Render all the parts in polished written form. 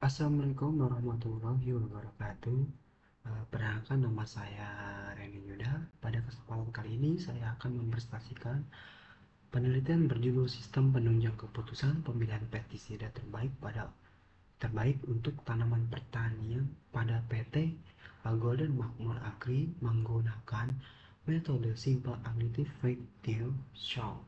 Assalamualaikum warahmatullahi wabarakatuh. Perkenalkan, nama saya Reni Yuda. Pada kesempatan kali ini saya akan mempresentasikan penelitian berjudul Sistem Penunjang Keputusan Pemilihan Pestisida terbaik untuk tanaman pertanian pada PT Golden Makmur Agri menggunakan metode Simple Agriculture Field Show.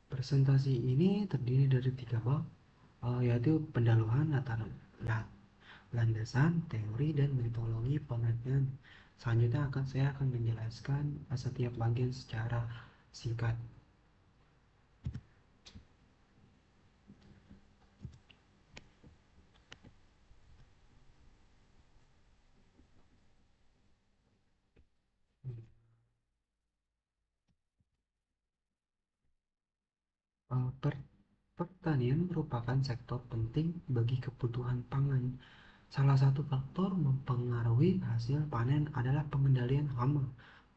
Presentasi ini terdiri dari 3 bab, yaitu pendahuluan, landasan, teori, dan metodologi penelitian. Selanjutnya saya akan menjelaskan setiap bagian secara singkat. Pertanian merupakan sektor penting bagi kebutuhan pangan. Salah satu faktor mempengaruhi hasil panen adalah pengendalian hama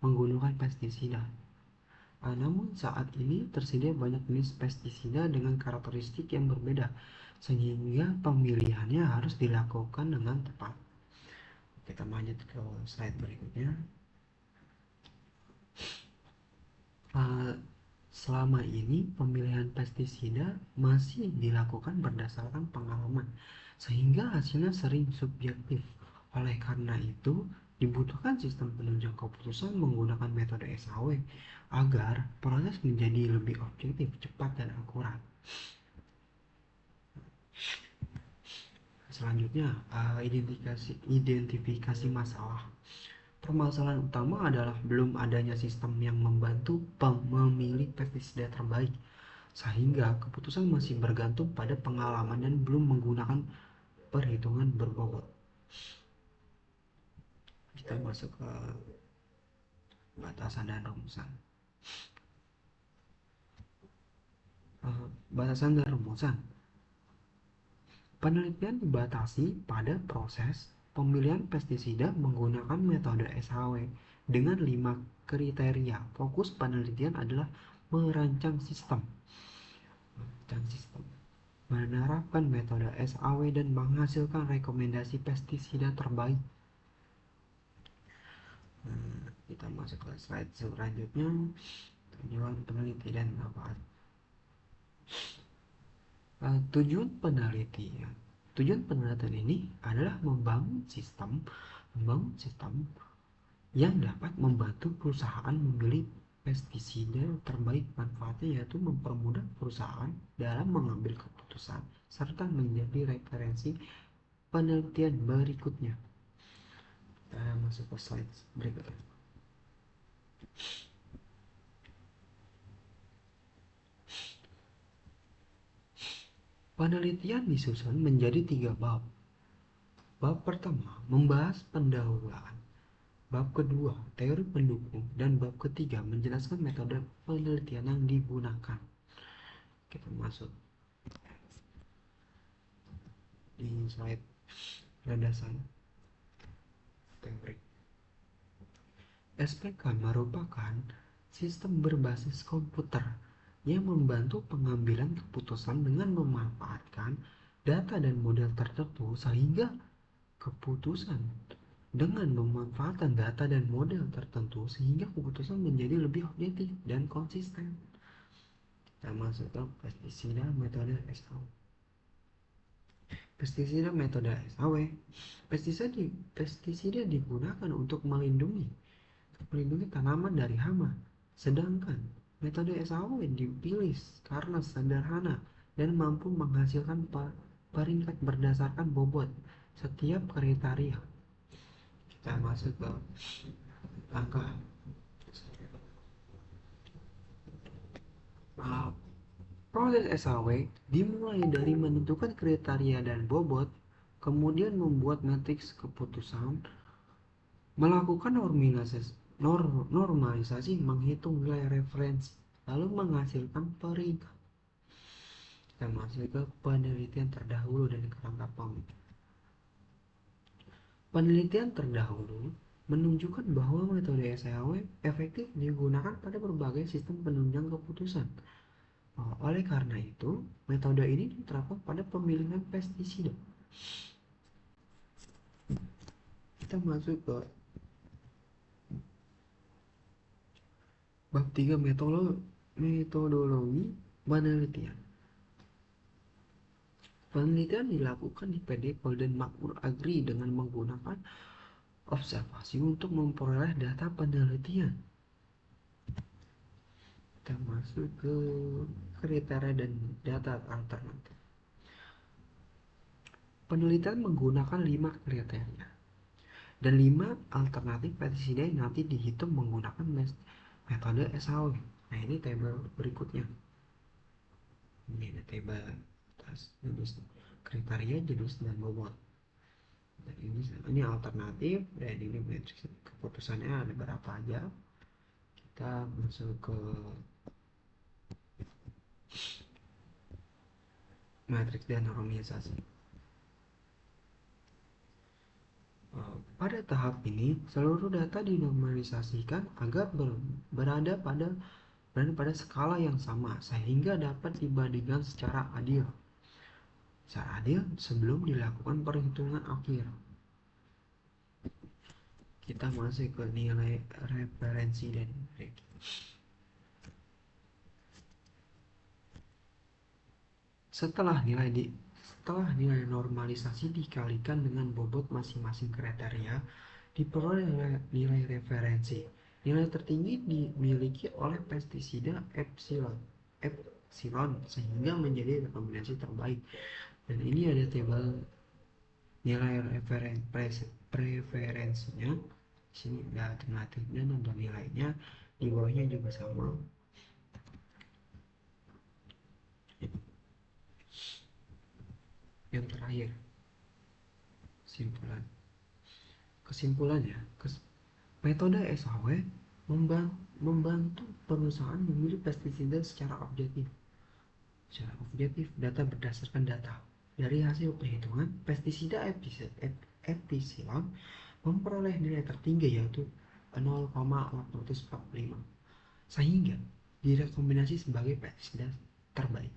menggunakan pestisida. Namun saat ini tersedia banyak jenis pestisida dengan karakteristik yang berbeda, sehingga pemilihannya harus dilakukan dengan tepat. Kita lanjut ke slide berikutnya. Selama ini pemilihan pestisida masih dilakukan berdasarkan pengalaman, sehingga hasilnya sering subjektif. Oleh karena itu, dibutuhkan sistem penunjang keputusan menggunakan metode SAW agar proses menjadi lebih objektif, cepat, dan akurat. Selanjutnya, identifikasi masalah. Permasalahan utama adalah belum adanya sistem yang membantu memilih pestisida terbaik, sehingga keputusan masih bergantung pada pengalaman dan belum menggunakan perhitungan berbobot. Kita masuk ke batasan dan rumusan. Batasan dan rumusan. Penelitian dibatasi pada proses pemilihan pestisida menggunakan metode SAW dengan 5 kriteria. Fokus penelitian adalah merancang sistem, menerapkan metode SAW dan menghasilkan rekomendasi pestisida terbaik. Kita masuk ke slide selanjutnya. Tujuan penelitian apa? Tujuan penelitian ini adalah membangun sistem yang dapat membantu perusahaan memilih pestisida terbaik. Manfaatnya yaitu mempermudah perusahaan dalam mengambil keputusan serta menjadi referensi penelitian berikutnya. Kita masuk ke slide berikutnya. Penelitian disusun menjadi 3 bab. Bab pertama membahas pendahuluan, bab kedua teori pendukung, dan bab ketiga menjelaskan metode penelitian yang digunakan. Kita masuk di slide landasan teori. SPK merupakan sistem berbasis komputer yang membantu pengambilan keputusan dengan memanfaatkan data dan model tertentu, sehingga keputusan dengan memanfaatkan data dan model tertentu sehingga keputusan menjadi lebih objektif dan konsisten. Kita masuk ke pestisida metode SAW. Pestisida metode SAW. Pestisida digunakan untuk melindungi tanaman dari hama, sedangkan metode SAW dipilih karena sederhana dan mampu menghasilkan peringkat berdasarkan bobot setiap kriteria. Kita masuk ke langkah proses SAW dimulai dari menentukan kriteria dan bobot, kemudian membuat matriks keputusan, melakukan normalisasi, menghitung nilai referensi, lalu menghasilkan peringkat. Kita masuk ke penelitian terdahulu dan kerangka penelitian terdahulu menunjukkan bahwa metode SAW efektif digunakan pada berbagai sistem penunjang keputusan. Oleh karena itu, metode ini diterapkan pada pemilihan pestisida. Kita masuk ke bab 3, metodologi penelitian. Penelitian dilakukan di PDPOL dan Makmur Agri dengan menggunakan observasi untuk memperoleh data penelitian. Kita masuk ke kriteria dan data alternatif. Penelitian menggunakan 5 kriteria dan 5 alternatif pestisida yang nanti dihitung menggunakan metode SAW. Nah, ini tabel berikutnya. Ini ada tabel atas jenis kriteria, jenis, dan bobot. Dan ini alternatif dan ini matriks keputusannya ada berapa aja. Kita masuk ke matriks dan normalisasi. Pada tahap ini, seluruh data dinormalisasikan agar berada pada skala yang sama sehingga dapat dibandingkan secara adil. Sebelum dilakukan perhitungan akhir. Kita masuk ke nilai referensi dan ranking. Setelah nilai normalisasi dikalikan dengan bobot masing-masing kriteria, diperoleh nilai referensi. Nilai tertinggi dimiliki oleh pestisida epsilon sehingga menjadi rekomendasi terbaik. Dan ini ada tabel nilai preferensinya. Di sini ada alternatifnya dan ada nilainya. Di bawahnya juga sama. Yang terakhir, kesimpulannya, metode SAW membantu perusahaan memilih pestisida secara objektif. Data berdasarkan data. Dari hasil perhitungan, pestisida epsilon memperoleh nilai tertinggi yaitu 0,845 sehingga direkomendasi sebagai pestisida terbaik.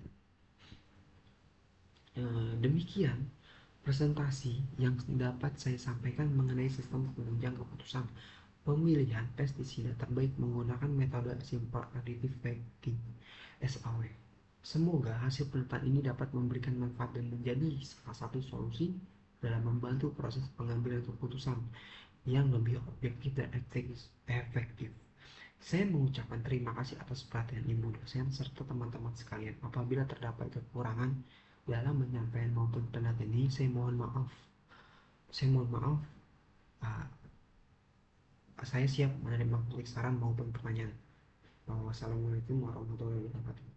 Demikian presentasi yang dapat saya sampaikan mengenai sistem penunjang keputusan pemilihan pestisida terbaik menggunakan metode simple additive packing SAW. Semoga hasil penelitian ini dapat memberikan manfaat dan menjadi salah satu solusi dalam membantu proses pengambilan keputusan yang lebih objektif dan efektif. Saya mengucapkan terima kasih atas perhatian Ibu dosen serta teman-teman sekalian. Apabila terdapat kekurangan dalam menyampaikan maupun penelitian ini, saya mohon maaf. Uh, saya siap menerima kritik, saran maupun pertanyaan. Wassalamualaikum warahmatullahi wabarakatuh.